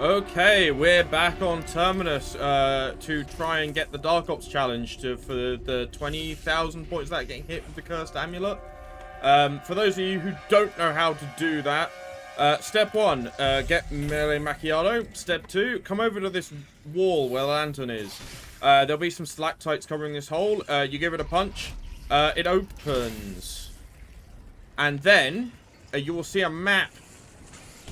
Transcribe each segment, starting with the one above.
Okay, we're back on Terminus to try and get the Dark Ops challenge for the 20,000 points that getting hit with the Cursed Amulet. For those of you who don't know how to do that, step 1, get Melee Macchiato. Step 2, come over to this wall where the lantern is. There'll be some stalactites covering this hole. You give it a punch, it opens. And then you will see a map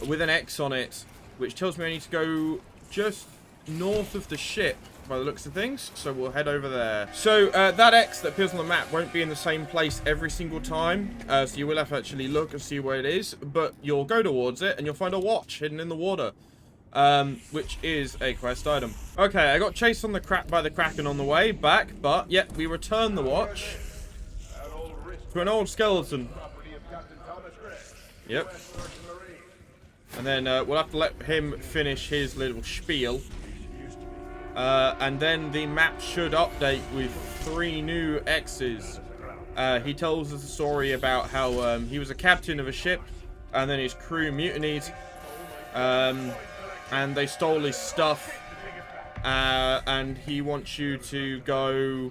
with an X on it, which tells me I need to go just north of the ship by the looks of things. So we'll head over there. So that X that appears on the map won't be in the same place every single time. So you will have to actually look and see where it is. But you'll go towards it and you'll find a watch hidden in the water. Which is a quest item. Okay, I got chased on by the Kraken on the way back. But, yet, we return the watch to an old skeleton. Yep. And then we'll have to let him finish his little spiel. And then the map should update with 3 new X's. He tells us a story about how he was a captain of a ship, and then his crew mutinied, and they stole his stuff. And he wants you to go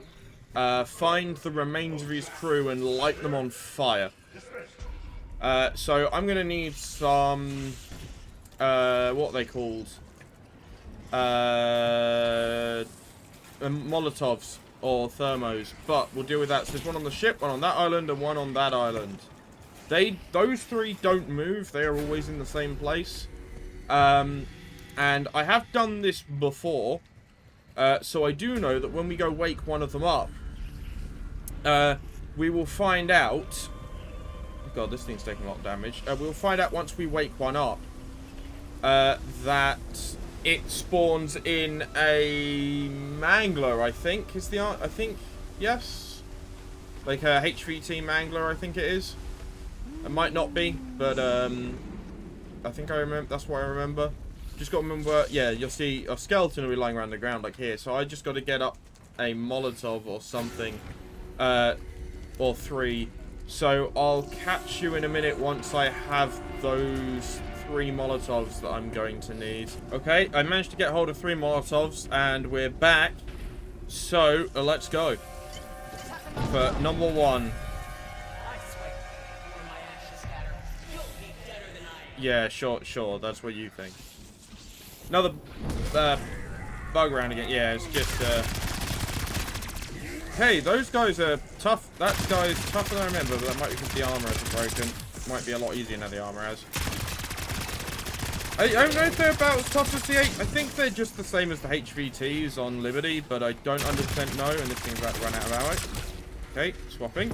find the remains of his crew and light them on fire. So I'm going to need some... what are they called? Molotovs or thermos, but we'll deal with that. So there's one on the ship, one on that island, and one on that island. Those 3 don't move. They are always in the same place. And I have done this before, so I do know that when we go wake one of them up, we will find out. God, this thing's taking a lot of damage. We'll find out once we wake one up that it spawns in a mangler. I think is the I think yes, like a HVT mangler. I think it is. It might not be, but I think I remember. That's what I remember. Just got to remember. Yeah, you'll see a skeleton will be lying around the ground like here. So I just got to get up a Molotov or something, or 3. So I'll catch you in a minute once I have those 3 Molotovs that I'm going to need. Okay, I managed to get hold of 3 Molotovs and we're back. So let's go for number 1. Yeah, sure. That's what you think. Another bug round again. Yeah, it's just hey, those guys are tough. That guy's tougher than I remember, but that might be because the armor isn't broken. Might be a lot easier now the armor has. I don't know if they're about as tough as the I think they're just the same as the HVTs on Liberty, but I don't 100% know, and this thing's about to run out of ammo. Okay, swapping.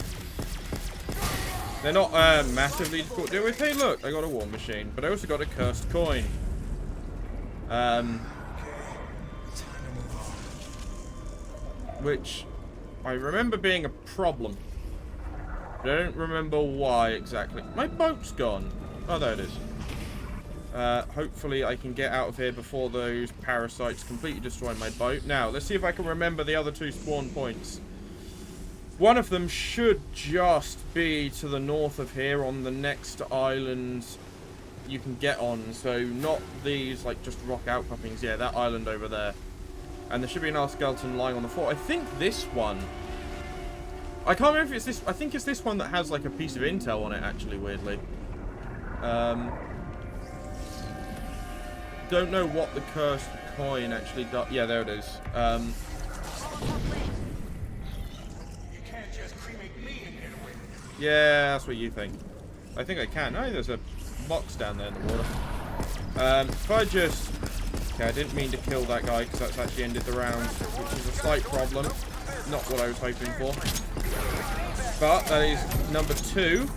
They're not massively difficult to deal with. Hey, look, I got a war machine, but I also got a cursed coin. Which I remember being a problem. I don't remember why exactly. My boat's gone. Oh, there it is. Hopefully I can get out of here before those parasites completely destroy my boat. Now, let's see if I can remember the other 2 spawn points. One of them should just be to the north of here on the next island you can get on. So not these, like, just rock outcroppings. Yeah, that island over there. And there should be another skeleton lying on the floor. I think this one... I can't remember if it's this... I think it's this one that has, like, a piece of intel on it, actually, weirdly. Don't know what the cursed coin actually does. Yeah, there it is. Yeah, that's what you think. I think I can. Oh, there's a box down there in the water. If I just... Okay, I didn't mean to kill that guy because that's actually ended the round, which is a slight problem. Not what I was hoping for. But that is number 2.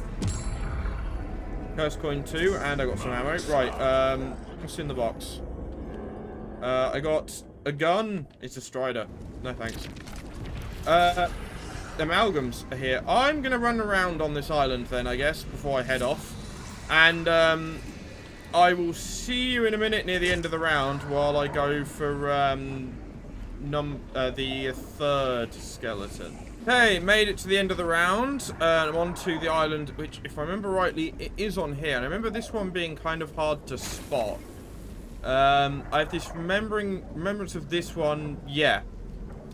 Curse coin 2, and I got some ammo. Right, what's in the box? I got a gun. It's a Strider. No thanks. Amalgams are here. I'm going to run around on this island then, I guess, before I head off. And, I will see you in a minute near the end of the round while I go for the 3rd skeleton. Hey, made it to the end of the round. I'm on to the island, which, if I remember rightly, it is on here. And I remember this one being kind of hard to spot. I have this remembrance of this one. Yeah.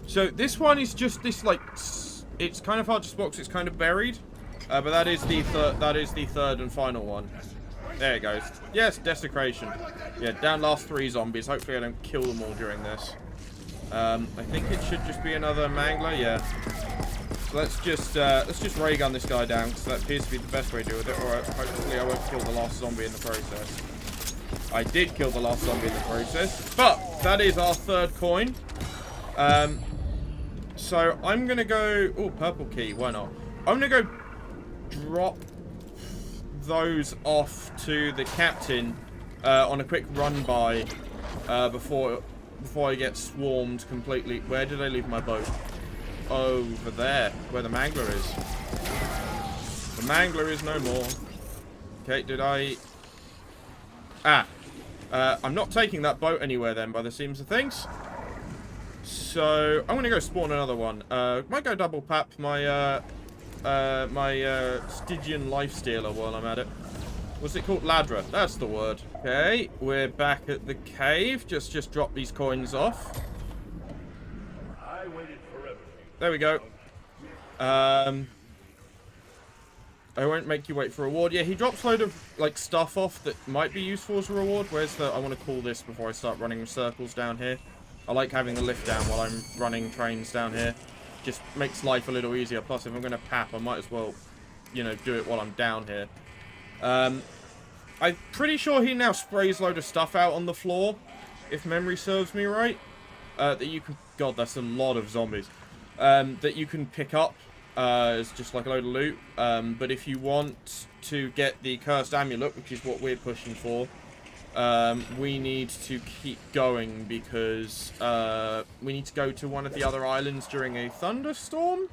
So this one is just this like, it's kind of hard to spot 'cause it's kind of buried. But that is the third and final one. There it goes. Yes, desecration. Yeah, down last 3 zombies. Hopefully I don't kill them all during this. I think it should just be another mangler. Yeah. So let's just ray gun this guy down because that appears to be the best way to do it. Or hopefully I won't kill the last zombie in the process. I did kill the last zombie in the process, but that is our 3rd coin. So I'm gonna go. Oh, purple key. Why not? I'm gonna go drop those off to the captain on a quick run by before I get swarmed completely. Where did I leave my boat? Over there, where the mangler is. The mangler is no more. Okay, did I? I'm not taking that boat anywhere then, by the seams of things. So I'm gonna go spawn another one. Might go double pap my Stygian life stealer while I'm at it. What's it called? Ladra. That's the word. Okay, we're back at the cave. Just drop these coins off. I waited forever. There we go. I won't make you wait for a reward. Yeah, he drops a load of like stuff off that might be useful as a reward. Where's the? I want to call this before I start running circles down here. I like having the lift down while I'm running trains down here. Just makes life a little easier. Plus, if I'm going to pap, I might as well, you know, do it while I'm down here. I'm pretty sure he now sprays a load of stuff out on the floor, if memory serves me right. That you can... God, that's a lot of zombies. That you can pick up as just like a load of loot. But if you want to get the Cursed Amulet, which is what we're pushing for, we need to keep going because we need to go to one of the other islands during a thunderstorm.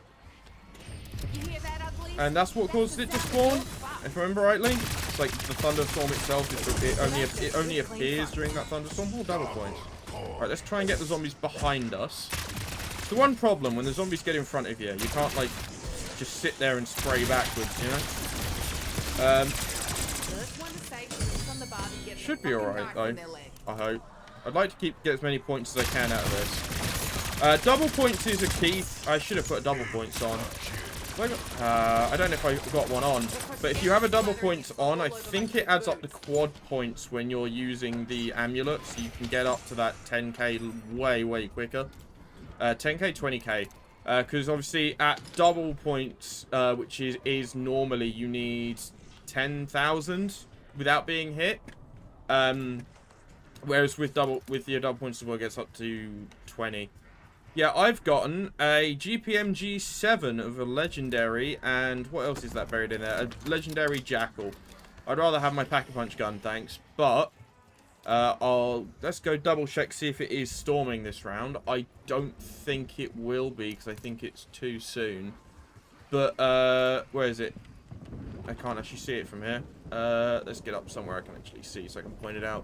And that's what caused it to spawn, if I remember rightly. It's like the thunderstorm itself, it only appears during that thunderstorm. Oh, double points. Alright, let's try and get the zombies behind us. The one problem, when the zombies get in front of you, you can't, like, just sit there and spray backwards, you know? Should be alright, though. I hope. I'd like to get as many points as I can out of this. Double points is a key. I should have put double points on. I don't know if I got one on, but if you have a double points on, I think it adds up to quad points when you're using the amulet, so you can get up to that 10k way quicker. 10k, 20k. Because obviously at double points, which is normally you need 10,000 without being hit. Whereas with your double points as well, it gets up to 20. Yeah, I've gotten a GPMG 7 of a legendary, and what else is that buried in there? A legendary jackal. I'd rather have my pack-a-punch gun, thanks. But let's go double check, see if it is storming this round. I don't think it will be, because I think it's too soon. But where is it? I can't actually see it from here. Let's get up somewhere I can actually see so I can point it out.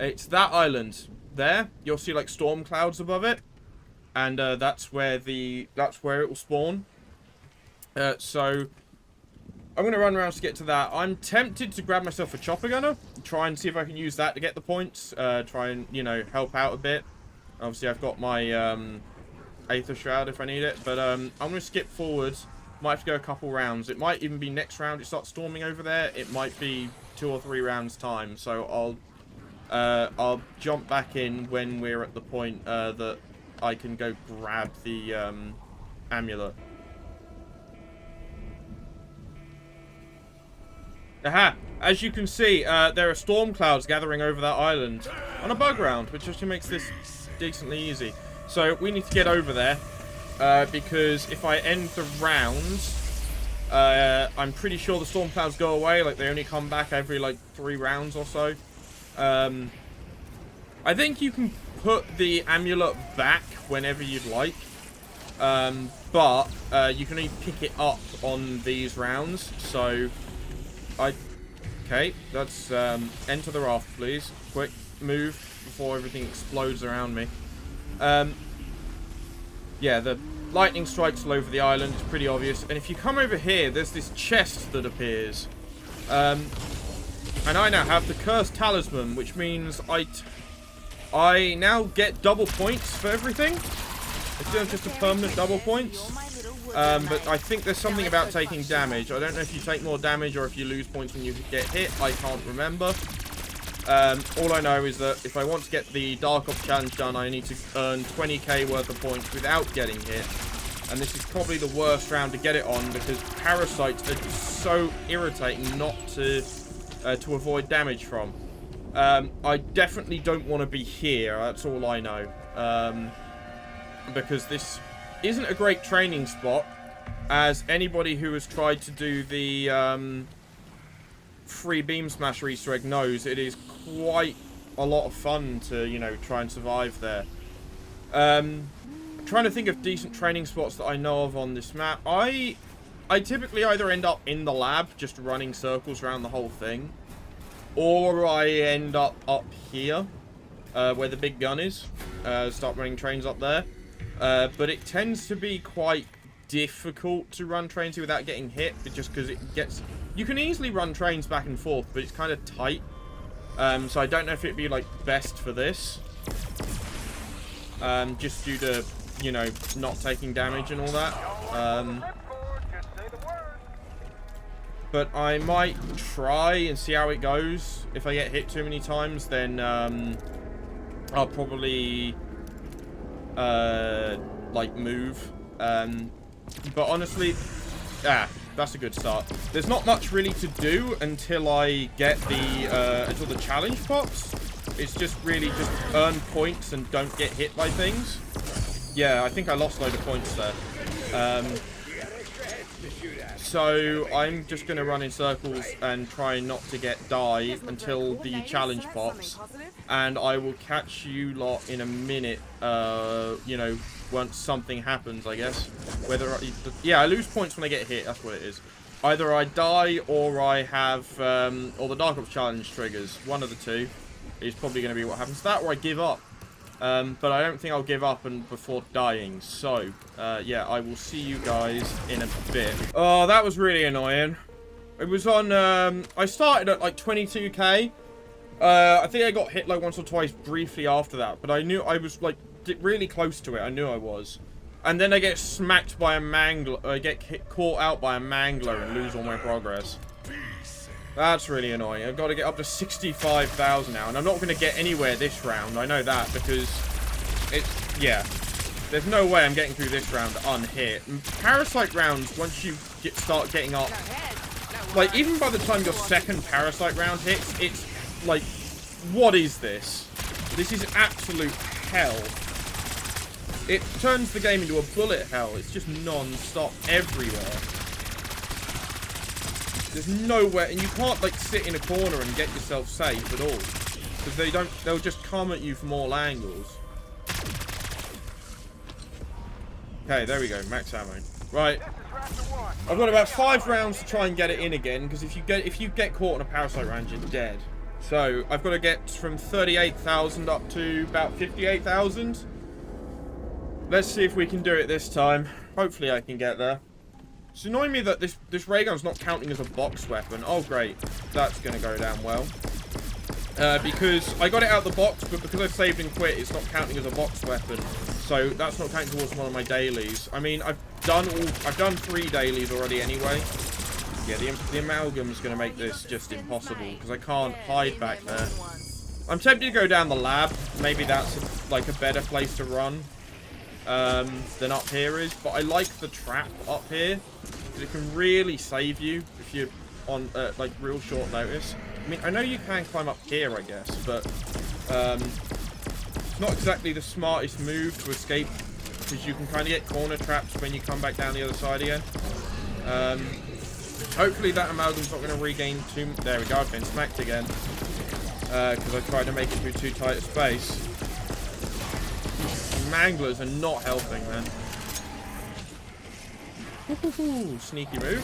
It's that island there. You'll see like storm clouds above it. And that's where it will spawn. So I'm going to run around to get to that. I'm tempted to grab myself a chopper gunner, try and see if I can use that to get the points. Try and, you know, help out a bit. Obviously, I've got my Aether Shroud if I need it. But I'm going to skip forward. Might have to go a couple rounds. It might even be next round it starts storming over there. It might be 2 or 3 rounds time. So I'll jump back in when we're at the point that I can go grab the amulet. Aha! As you can see, there are storm clouds gathering over that island on a bug round, which actually makes this decently easy. So we need to get over there, because if I end the round, I'm pretty sure the storm clouds go away. Like, they only come back every, like, 3 rounds or so. I think you can put the amulet back whenever you'd like, but you can only pick it up on these rounds. So okay, let's enter the raft, please. Quick move before everything explodes around me. Yeah, the lightning strikes all over the island. It's pretty obvious. And if you come over here, there's this chest that appears. And I now have the Cursed Talisman, which means I now get double points for everything. It's not just a permanent double points. But I think there's something about taking damage. I don't know if you take more damage or if you lose points when you get hit. I can't remember. All I know is that if I want to get the Dark Ops challenge done, I need to earn 20k worth of points without getting hit. And this is probably the worst round to get it on because parasites are just so irritating not to avoid damage from. I definitely don't want to be here. That's all I know. Because this isn't a great training spot. As anybody who has tried to do the free beam smasher Easter egg knows, it is quite a lot of fun to, you know, try and survive there. I'm trying to think of decent training spots that I know of on this map. I typically either end up in the lab just running circles around the whole thing, or I end up here where the big gun is, start running trains up there. But it tends to be quite difficult to run trains here without getting hit, just because it gets... You can easily run trains back and forth, but it's kind of tight. So I don't know if it'd be, like, best for this. Just due to, you know, not taking damage and all that. But I might try and see how it goes. If I get hit too many times, then I'll probably... like move, but honestly, that's a good start. There's not much really to do until I get the challenge pops. It's just really just earn points and don't get hit by things. Yeah, I think I lost a load of points there. So I'm just gonna run in circles and try not to get die until the challenge pops, and I will catch you lot in a minute. You know, once something happens, I guess. I lose points when I get hit. That's what it is. Either I die or I have, or the Dark Ops challenge triggers. One of the two is probably going to be what happens to that, or I give up. But I don't think I'll give up before dying. So, yeah, I will see you guys in a bit. Oh, that was really annoying. It was on, I started at like 22k. I think I got hit like once or twice briefly after that. But I knew I was like really close to it. I knew I was. And then I get smacked by a mangler. I get caught out by a mangler and lose all my progress. That's really annoying. I've got to get up to 65,000 now, and I'm not going to get anywhere this round. I know that because it's, yeah. There's no way I'm getting through this round unhit. Parasite rounds, once you start getting up, like even by the time your second Parasite round hits, it's like, what is this? This is absolute hell. It turns the game into a bullet hell. It's just non-stop everywhere. There's nowhere, and you can't like sit in a corner and get yourself safe at all, because they'll just come at you from all angles. Okay, there we go, max ammo. Right, I've got about 5 rounds to try and get it in again, because if you get caught on a Parasite round, you're dead. So I've got to get from 38,000 up to about 58,000. Let's see if we can do it this time. Hopefully I can get there. It's annoying me that this ray gun's not counting as a box weapon. Oh, great. That's going to go down well. Because I got it out of the box, but because I've saved and quit, it's not counting as a box weapon. So that's not counting towards one of my dailies. I mean, I've done 3 dailies already anyway. Yeah, the amalgam's going to make this just impossible, because I can't hide back there. I'm tempted to go down the lab. Maybe that's like a better place to run than up here is, but I like the trap up here because it can really save you if you're on like real short notice. I mean, I know you can climb up here, I guess, but it's not exactly the smartest move to escape, because you can kind of get corner traps when you come back down the other side again. Hopefully that amalgam's not going to regain too... There we go, I've been smacked again, because I tried to make it through too tight a space. Manglers are not helping, man. Ooh, sneaky move.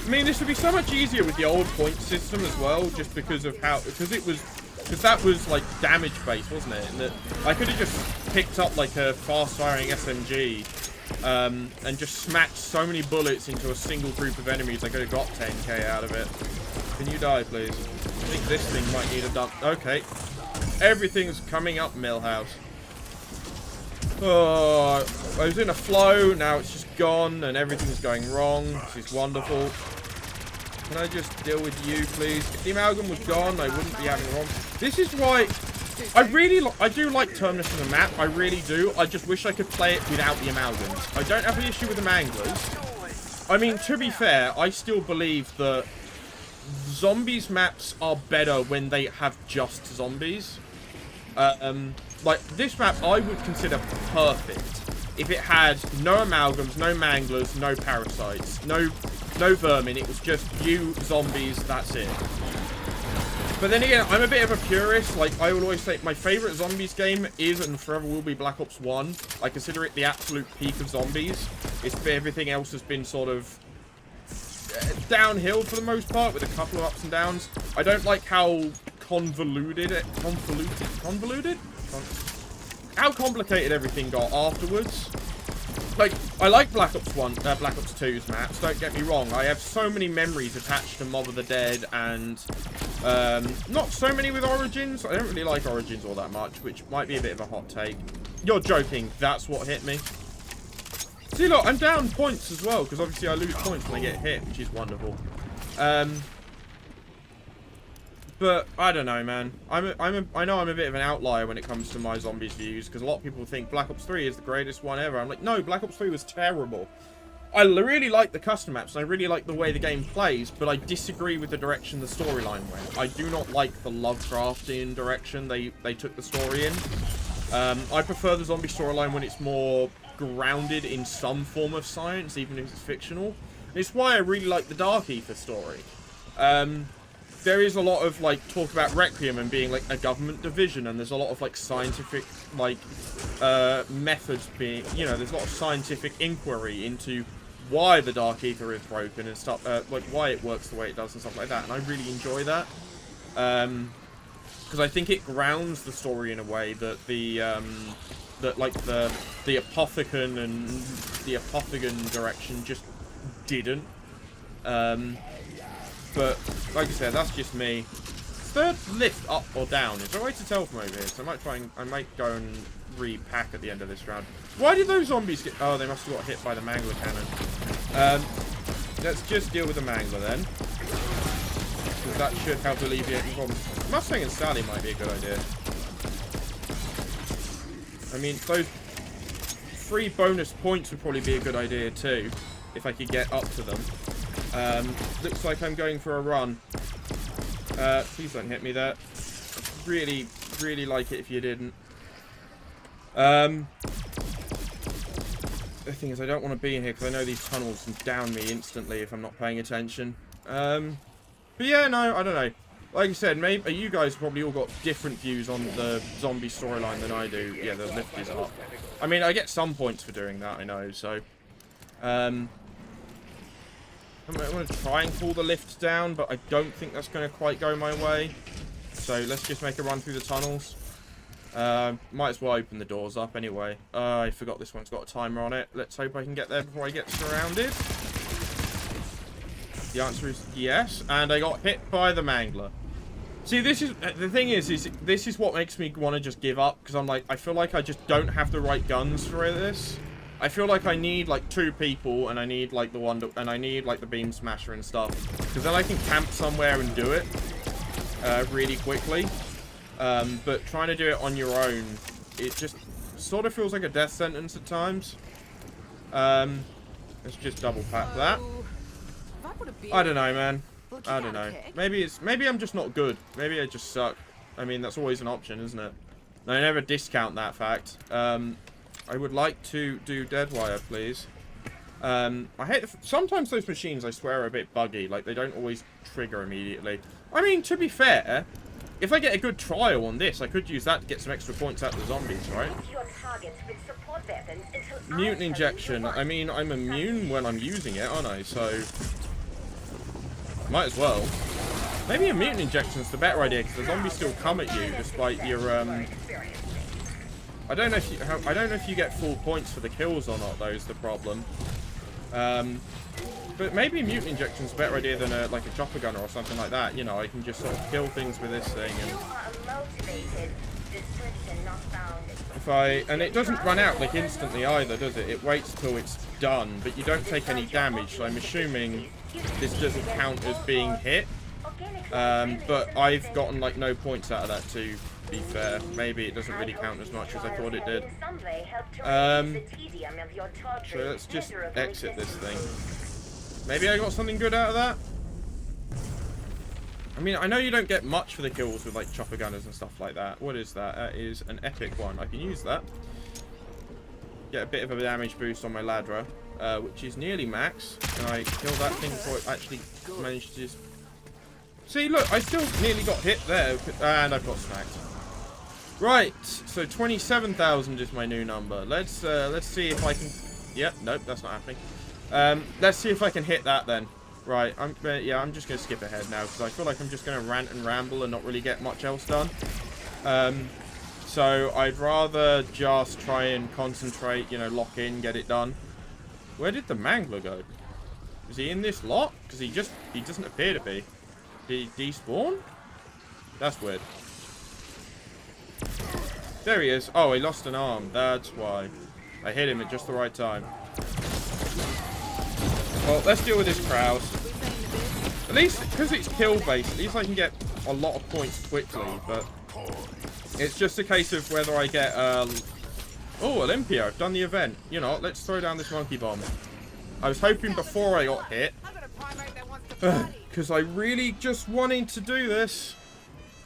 I mean, this would be so much easier with the old point system as well, just because of how, because that was like damage based, wasn't it? And that I could have just picked up like a fast firing SMG and just smacked so many bullets into a single group of enemies. I could have got 10k out of it. Can you die, please? I think this thing might need a dump. Okay. Everything's coming up, Millhouse. Oh, I was in a flow. Now it's just gone, and everything's going wrong. This is wonderful. Can I just deal with you, please? If the amalgam was gone, I wouldn't be having wrong. This is why I do like Terminus as a map. I really do. I just wish I could play it without the amalgams. I don't have an issue with the manglers. I mean, to be fair, I still believe that zombies maps are better when they have just zombies. Like, this map I would consider perfect if it had no amalgams, no manglers, no parasites, no vermin. It was just you, zombies, that's it. But then again, I'm a bit of a purist. Like, I will always say my favorite zombies game is and forever will be Black Ops 1. I consider it the absolute peak of zombies. Everything else has been sort of downhill for the most part, with a couple of ups and downs. I don't like how how complicated everything got afterwards. Like, I like Black Ops 2's maps, don't get me wrong. I have so many memories attached to Mob of the Dead, and not so many with Origins. I don't really like Origins all that much, which might be a bit of a hot take. You're joking, that's what hit me. See, look, I'm down points as well, because obviously I lose points when I get hit, which is wonderful. But I don't know, man. I know I'm a bit of an outlier when it comes to my zombies views, because a lot of people think Black Ops 3 is the greatest one ever. I'm like, no, Black Ops 3 was terrible. I really like the custom maps, and I really like the way the game plays, but I disagree with the direction the storyline went. I do not like the Lovecraftian direction they took the story in. I prefer the zombie storyline when it's more grounded in some form of science, even if it's fictional. And it's why I really like the Dark Ether story. There is a lot of, like, talk about Requiem and being, like, a government division, and there's a lot of, like, scientific, like, methods being, you know, there's a lot of scientific inquiry into why the Dark Ether is broken and stuff, like, why it works the way it does and stuff like that, and I really enjoy that. Because I think it grounds the story in a way that the Apothecon and the Apothecon direction just didn't. But, like I said, that's just me. Third lift up or down? Is there a way to tell from over here? So I might go and repack at the end of this round. Why did those zombies get... Oh, they must have got hit by the Mangler cannon. Let's just deal with the Mangler then. Because that should help alleviate the problems. Mustang and Sally might be a good idea. I mean, those 3 bonus points would probably be a good idea too, if I could get up to them. Looks like I'm going for a run. Please don't hit me there. Really, really like it if you didn't. The thing is, I don't want to be in here because I know these tunnels can down me instantly if I'm not paying attention. But yeah, no, I don't know. Like I said, maybe you guys probably all got different views on the zombie storyline than I do. Yeah, the lift is up. I mean, I get some points for doing that, I know, so... I'm going to try and pull the lift down, but I don't think that's going to quite go my way. So let's just make a run through the tunnels. Might as well open the doors up anyway. I forgot this one's got a timer on it. Let's hope I can get there before I get surrounded. The answer is yes, and I got hit by the Mangler. See, this is the thing is this is what makes me want to just give up, because I'm like, I feel like I just don't have the right guns for this. I feel like I need like 2 people, and I need like the beam smasher and stuff, because then I can camp somewhere and do it really quickly. But trying to do it on your own, it just sort of feels like a death sentence at times. Let's just double pack that. I don't know, man. I don't know. Maybe I'm just not good. Maybe I just suck. I mean, that's always an option, isn't it? I never discount that fact. I would like to do Deadwire, please. I hate... Sometimes those machines, I swear, are a bit buggy. Like, they don't always trigger immediately. I mean, to be fair, if I get a good trial on this, I could use that to get some extra points out of the zombies, right? Mutant injection. I mean, I'm immune when I'm using it, aren't I? So... might as well. Maybe a mutant injection is the better idea, because the zombies still come at you, despite your, I don't know if you get full points for the kills or not, though, is the problem. But maybe mutant injection's a better idea than like a chopper gunner or something like that. You know, I can just sort of kill things with this thing, and it doesn't run out like instantly either, does it? It waits till it's done, but you don't take any damage. So I'm assuming this doesn't count as being hit. But I've gotten like no points out of that, to be fair. Maybe it doesn't really count as much as I thought it did. So let's just exit this thing. Maybe I got something good out of that? I mean, I know you don't get much for the kills with like chopper gunners and stuff like that. What is that? That is an epic one. I can use that. Get a bit of a damage boost on my Ladra, which is nearly max. Can I kill that thing before it actually managed to just... See, look, I still nearly got hit there, and I've got smacked. Right, so 27,000 is my new number. Let's see if I can... Yep, nope, that's not happening. Let's see if I can hit that then. Right, I'm just going to skip ahead now, because I feel like I'm just going to rant and ramble and not really get much else done. So I'd rather just try and concentrate, you know, lock in, get it done. Where did the Mangler go? Is he in this lot? Because he doesn't appear to be. Did he despawn? That's weird. There he is. Oh, he lost an arm. That's why. I hit him at just the right time. Well, let's deal with this crowd. At least, because it's kill-based, at least I can get a lot of points quickly, but it's just a case of whether I get, Oh, Olympia, I've done the event. You know, let's throw down this monkey bomb. I was hoping before I got hit, because I really just wanted to do this.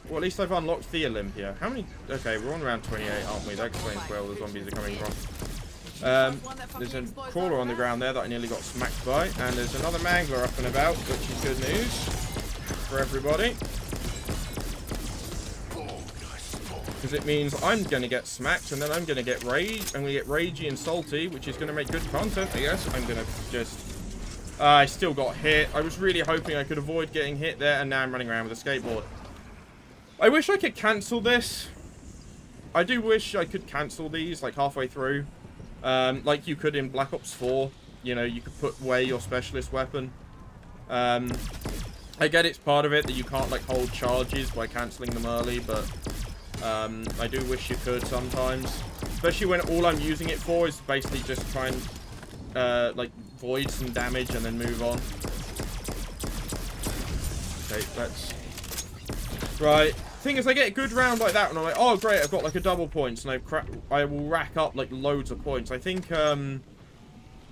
Well, at least I've unlocked the Olympia. How many? Okay, we're on round 28, aren't we? That explains where all the zombies are coming from. There's a crawler on the ground there that I nearly got smacked by, and there's another Mangler up and about, which is good news for everybody. Because it means I'm going to get smacked, and then I'm going to get rage, and we get ragey and salty, which is going to make good content, I guess. I'm going to just... I still got hit. I was really hoping I could avoid getting hit there, and now I'm running around with a skateboard. I wish I could cancel this. I do wish I could cancel these, like, halfway through. Like you could in Black Ops 4. You know, you could put away your specialist weapon. I get it's part of it that you can't, like, hold charges by cancelling them early, but... I do wish you could sometimes. Especially when all I'm using it for is basically just try and, like, void some damage and then move on. Okay, let's... Right. Thing is, I get a good round like that and I'm like, oh, great, I've got, like, a double points, and I will rack up, like, loads of points. I think,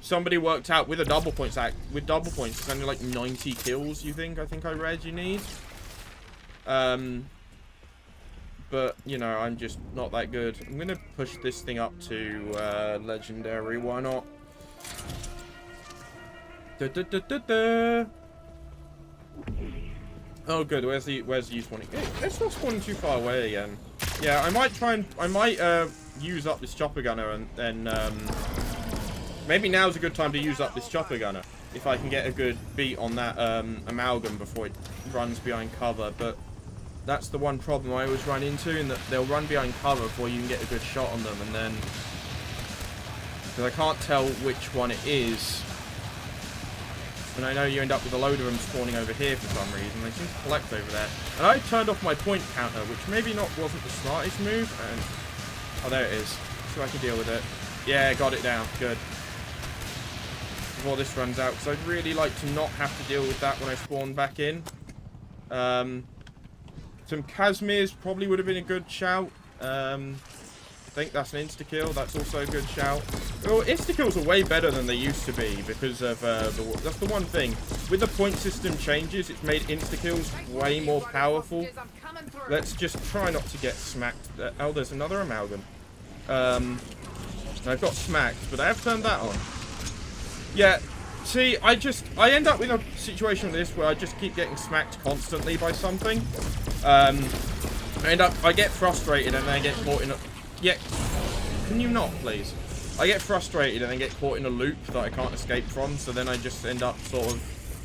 somebody worked out with double points, it's only, like, 90 kills, I think I read you need. But, you know, I'm just not that good. I'm going to push this thing up to Legendary. Why not? Oh, good. Where's the you spawning? It's not spawning too far away again. Yeah, I might use up this chopper gunner and then... maybe now's a good time to use up this chopper gunner. If I can get a good beat on that amalgam before it runs behind cover. But... that's the one problem I always run into, in that they'll run behind cover before you can get a good shot on them, and then... because I can't tell which one it is. And I know you end up with a load of them spawning over here for some reason. They seem to collect over there. And I turned off my point counter, which maybe wasn't the smartest move. And oh, there it is. So I can deal with it. Yeah, got it down. Good. Before this runs out, because I'd really like to not have to deal with that when I spawn back in. Some Kazmirs probably would have been a good shout. I think that's an insta-kill. That's also a good shout. Well, insta-kills are way better than they used to be because of that's the one thing. With the point system changes, it's made insta-kills way more powerful. Let's just try not to get smacked. Oh, there's another amalgam. I've got smacked, but I have turned that on. Yeah. See, I end up with a situation like this where I just keep getting smacked constantly by something. I get frustrated and then I get caught in a... Yeah, can you not, please? I get frustrated and then get caught in a loop that I can't escape from, so then I just end up sort of...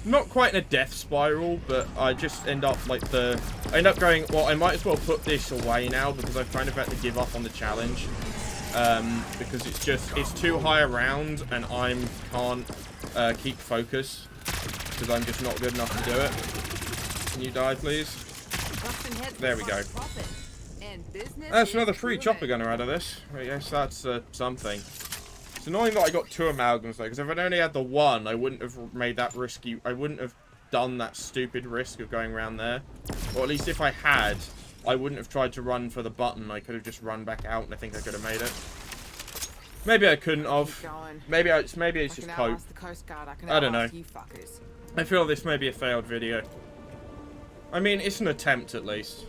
not quite in a death spiral, but I just end up like I end up going, well, I might as well put this away now because I've kind of had to give up on the challenge. because it's too high around, and I can't keep focus because I'm just not good enough to do it. Can you die, please? There we go. That's another free chopper gunner out of this. I guess that's something. It's annoying that I got 2 amalgams though, because if I'd only had the 1, I wouldn't have made that risky. I wouldn't have done that stupid risk of going around there. Or at least if I had, I wouldn't have tried to run for the button. I could have just run back out, and I think I could have made it. Maybe I couldn't have. Maybe it's just hope. I don't know. I feel this may be a failed video. I mean, it's an attempt at least.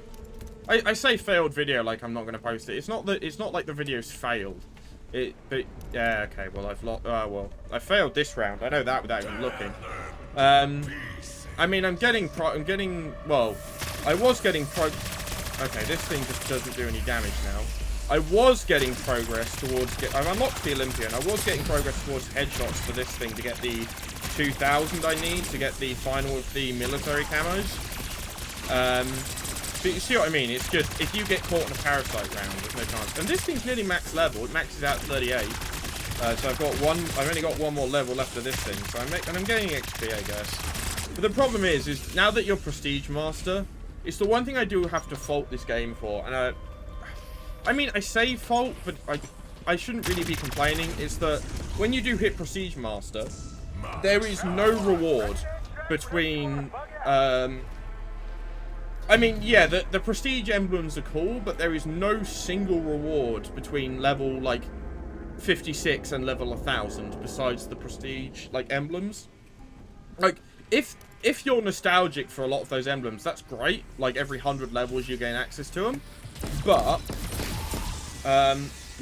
I say failed video like I'm not going to post it. It's not like the video's failed. But yeah, okay. Well, I've lost. Well, I failed this round. I know that without even looking. I mean, well, I was getting okay, this thing just doesn't do any damage now. I was getting progress towards I've unlocked the Olympian. I was getting progress towards headshots for this thing to get the 2,000 I need to get the final of the military camos. But you see what I mean? It's just, if you get caught in a parasite round, there's no chance. And this thing's nearly max level. It maxes out 38. So I've only got 1 more level left of this thing. So I'm getting XP, I guess. But the problem is now that you're Prestige Master, it's the one thing I do have to fault this game for. And I mean, I say fault, but I shouldn't really be complaining. It's that when you do hit Prestige Master, there is no reward between... I mean, yeah, the prestige emblems are cool, but there is no single reward between level, like, 56 and level 1000 besides the prestige, like, emblems. Like, if you're nostalgic for a lot of those emblems, that's great. Like, every 100 levels you gain access to them. But,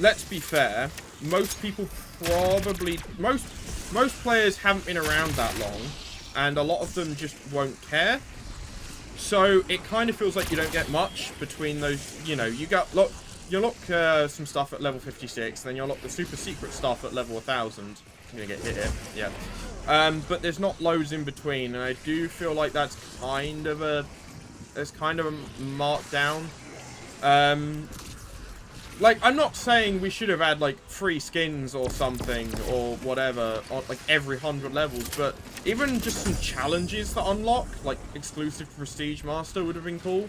let's be fair, most people probably... Most players haven't been around that long, and a lot of them just won't care. So it kind of feels like you don't get much between those, you know, you lock some stuff at level 56, then you unlock the super secret stuff at level 1000. I'm gonna get hit here, yeah. But there's not loads in between, and I do feel like that's kind of a markdown. Like, I'm not saying we should have had, like, free skins or something, or whatever, on, like, every 100 levels, but even just some challenges that unlock, like, exclusive to Prestige Master would have been cool.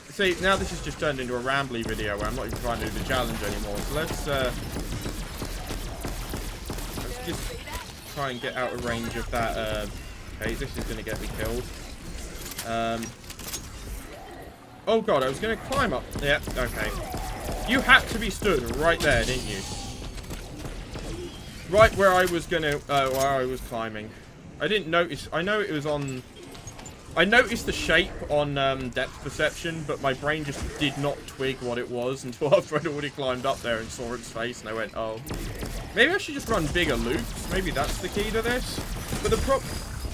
See, now this has just turned into a rambly video where I'm not even trying to do the challenge anymore, so let's just try and get out of range of that, okay, this is going to get me killed. Oh god, I was going to climb up. Yeah, okay. You had to be stood right there, didn't you? Right where I was going to, where I was climbing. I didn't notice, I know it was on... I noticed the shape on depth perception, but my brain just did not twig what it was until after I'd already climbed up there and saw its face, and I went, oh. Maybe I should just run bigger loops. Maybe that's the key to this. But the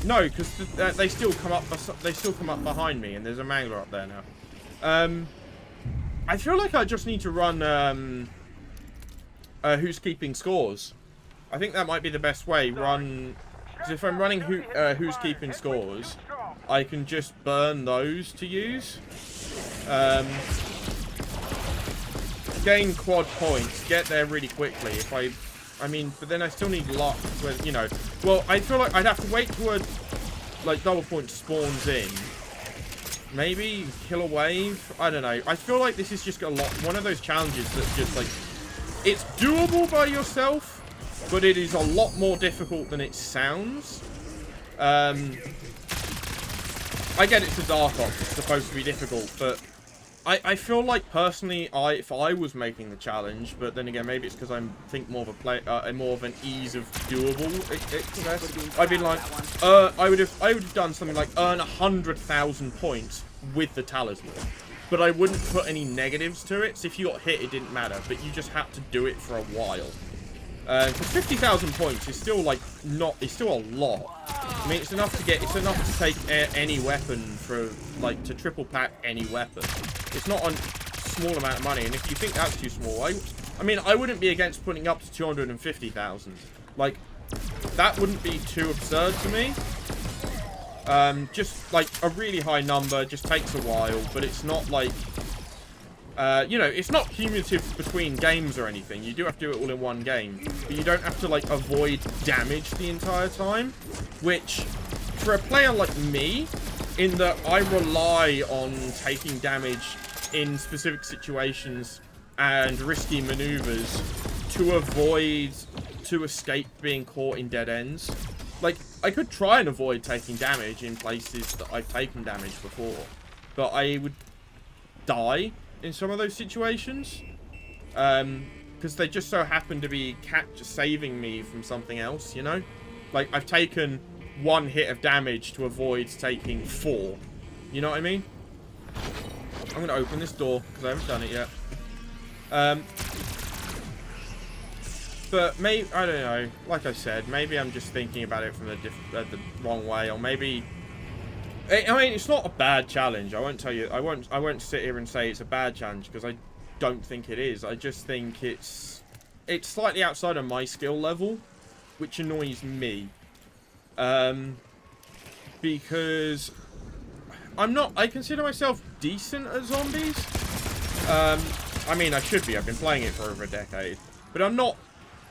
no, because they still come up behind me, and there's a mangler up there now. I feel like I just need to run Who's Keeping Scores. I think that might be the best way. Because if I'm running Who's Keeping Scores, I can just burn those to use. Gain quad points, get there really quickly. I mean, but then I still need luck with, you know. Well, I feel like I'd have to wait till a, like, double point spawns in. Maybe kill a wave. I don't know. I feel like this is just one of those challenges that's just like, it's doable by yourself, but it is a lot more difficult than it sounds. I get it's a Dark Ops, it's supposed to be difficult, but I feel like personally, if I was making the challenge, but then again, maybe it's because I think more of more of an ease of doable access. I'd be like, I would have done something like earn 100,000 points with the talisman, but I wouldn't put any negatives to it. So if you got hit, it didn't matter, but you just had to do it for a while. Because 50,000 points is still like it's still a lot. I mean, it's enough to take any weapon to triple pack any weapon. It's not a small amount of money, and if you think that's too small, I mean, I wouldn't be against putting up to 250,000. Like, that wouldn't be too absurd to me. Just like a really high number just takes a while, but it's not like You know, it's not cumulative between games or anything. You do have to do it all in one game. But you don't have to, like, avoid damage the entire time. Which, for a player like me, in that I rely on taking damage in specific situations and risky maneuvers to escape being caught in dead ends. Like, I could try and avoid taking damage in places that I've taken damage before. But I would die in some of those situations, because they just so happen to be saving me from something else, you know? Like, I've taken 1 hit of damage to avoid taking 4. You know what I mean? I'm going to open this door, because I haven't done it yet. But maybe, I don't know, like I said, maybe I'm just thinking about it from the wrong way, or maybe... I mean, it's not a bad challenge. I won't tell you. I won't sit here and say it's a bad challenge, because I don't think it is. I just think it's slightly outside of my skill level, which annoys me. Because I consider myself decent at zombies. I mean, I should be. I've been playing it for over a decade, but I'm not,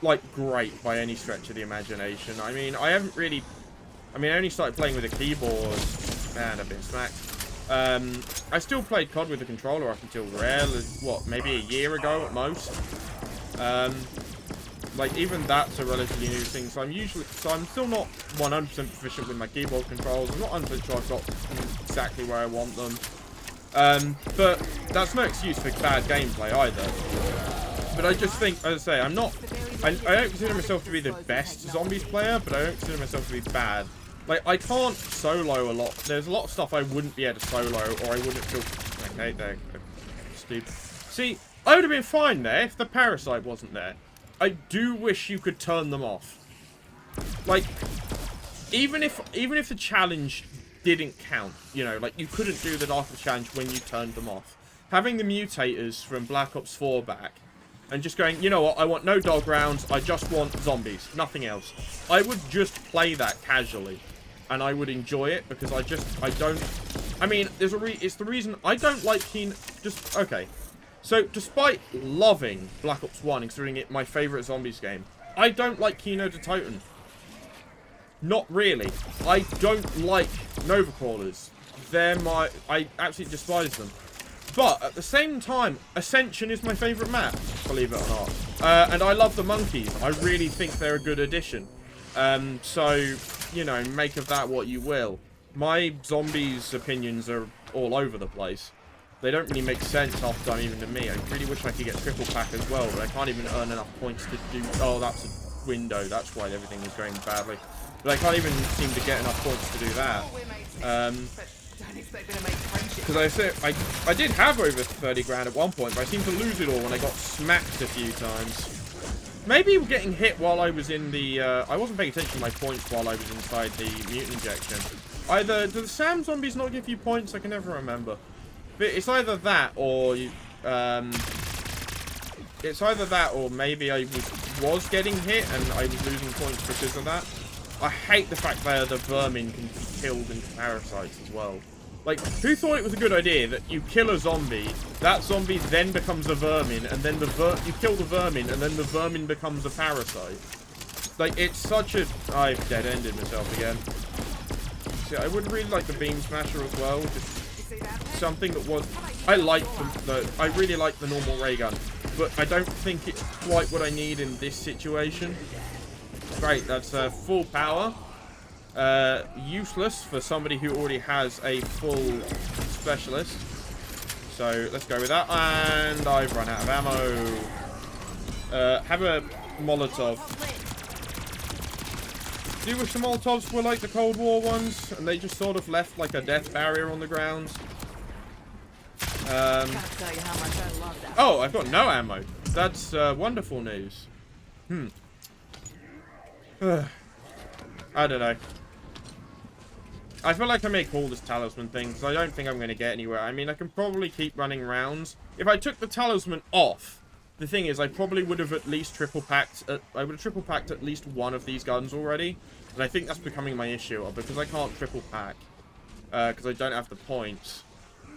like, great by any stretch of the imagination. I mean, I only started playing with a keyboard. And I've been smacked. I still played COD with a controller up until maybe a year ago at most. Like, even that's a relatively new thing. So I'm still not 100% proficient with my keyboard controls. I'm not 100% sure I've got them exactly where I want them. But that's no excuse for bad gameplay either. But I just think, as I say, I don't consider myself to be the best zombies player, but I don't consider myself to be bad. Like, I can't solo a lot. There's a lot of stuff I wouldn't be able to solo, or I wouldn't feel... Okay, they're stupid. See, I would have been fine there if the parasite wasn't there. I do wish you could turn them off. Like, even if the challenge didn't count, you know, like, you couldn't do the Dark Ops challenge when you turned them off. Having the mutators from Black Ops 4 back, and just going, you know what, I want no dog rounds, I just want zombies, nothing else. I would just play that casually. And I would enjoy it, because I mean, it's the reason I don't like okay. So, despite loving Black Ops 1, considering it my favourite zombies game, I don't like Kino der Toten. Not really. I don't like Nova Crawlers. I absolutely despise them. But, at the same time, Ascension is my favourite map, believe it or not. And I love the monkeys. I really think they're a good addition. So, you know, make of that what you will. My zombies opinions are all over the place. They don't really make sense half the time, even to me. I really wish I could get triple pack as well, but I can't even earn enough points to do... Oh, that's a window. That's why everything is going badly. But I can't even seem to get enough points to do that. Because I did have over 30 grand at one point, but I seemed to lose it all when I got smacked a few times. Maybe getting hit while I was in the... I wasn't paying attention to my points while I was inside the mutant injection. Either... Do the SAM zombies not give you points? I can never remember. But it's either that or... It's either that or maybe I was getting hit and I was losing points because of that. I hate the fact that the vermin can be killed into parasites as well. Like, who thought it was a good idea that you kill a zombie, that zombie then becomes a vermin, and then you kill the vermin, and then the vermin becomes a parasite? Like, it's such a... I've dead-ended myself again. See, I would really like the Beam Smasher as well. Just something that was... I really like the normal ray gun, but I don't think it's quite what I need in this situation. Great, that's full power. Useless for somebody who already has a full specialist. So let's go with that. And I've run out of ammo. Have a Molotov. Do you wish the Molotovs were like the Cold War ones, and they just sort of left like a death barrier on the ground? Oh, I've got no ammo. That's wonderful news. I don't know. I feel like I may call this talisman thing, because I don't think I'm going to get anywhere. I mean, I can probably keep running rounds. If I took the talisman off, the thing is, I probably would have at least triple-packed... I would have triple-packed at least one of these guns already. And I think that's becoming my issue, because I can't triple-pack. Because I don't have the points.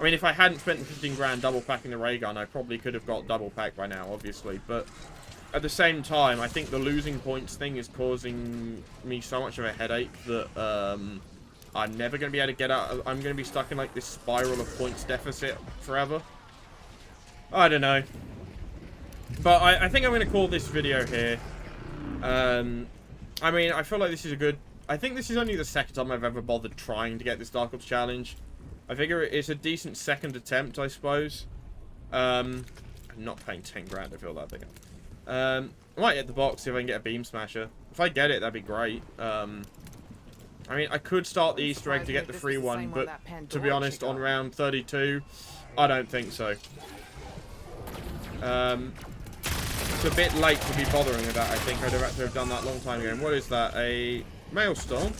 I mean, if I hadn't spent the 15 grand double packing the ray gun, I probably could have got double pack by now, obviously. But at the same time, I think the losing points thing is causing me so much of a headache that I'm never going to be able to get out. I'm going to be stuck in like this spiral of points deficit forever. I don't know. But I think I'm going to call this video here. I mean, I feel like this is a good... I think this is only the second time I've ever bothered trying to get this Dark Ops challenge. I figure it's a decent second attempt, I suppose. I'm not paying 10 grand, I feel that big. I might hit the box, see if I can get a Beam Smasher. If I get it, that'd be great. I mean, I could start the Easter egg to get the free one, but to be honest, on round 32, I don't think so. It's a bit late to be bothering with that, I think. I'd have had to have done that a long time ago. And what is that? A Maelstrom?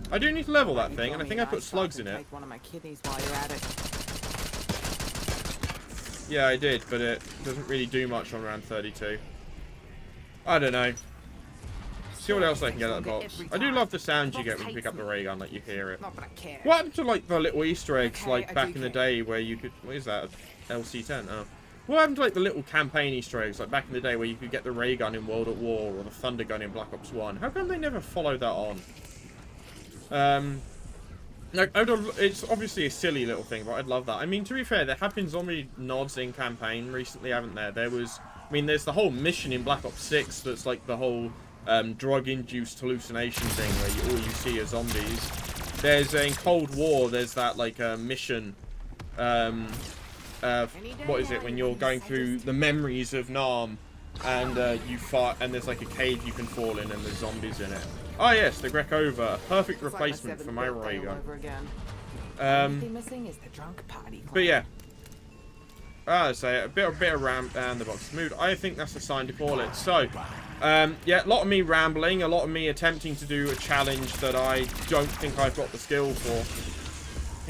I do need to level that thing, and I think I put slugs in it. Yeah, I did, but it doesn't really do much on round 32. I don't know. See what else I can get out of the box. I do love the sound you get when you pick up the ray gun, like you hear it. What happened to like the little Easter eggs, like back in the day where you could... What is that? LC-10? Oh. What happened to like the little campaign Easter eggs, like back in the day where you could get the ray gun in World at War or the thunder gun in Black Ops 1? How come they never followed that on? Like, it's obviously a silly little thing, but I'd love that. I mean, to be fair, there have been zombie nods in campaign recently, haven't there? There was... I mean, there's the whole mission in Black Ops 6 that's like the whole drug-induced hallucination thing where all you see are zombies. There's in Cold War, there's that like mission... what is it, when you're going through the memories of Nam and you fight and there's like a cave you can fall in and there's zombies in it. Oh yes, the Grekova, perfect replacement for my ray gun. But yeah, I say a bit of ramp down the box mood. I think that's the sign to call it. So, yeah, a lot of me rambling, a lot of me attempting to do a challenge that I don't think I've got the skill for.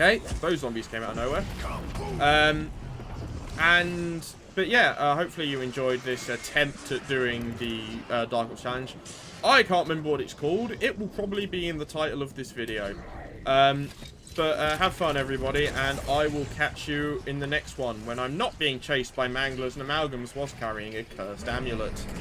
Okay, those zombies came out of nowhere. But yeah, hopefully you enjoyed this attempt at doing the Dark Ops challenge. I can't remember what it's called. It will probably be in the title of this video. But have fun, everybody, and I will catch you in the next one when I'm not being chased by manglers and amalgams whilst carrying a cursed amulet.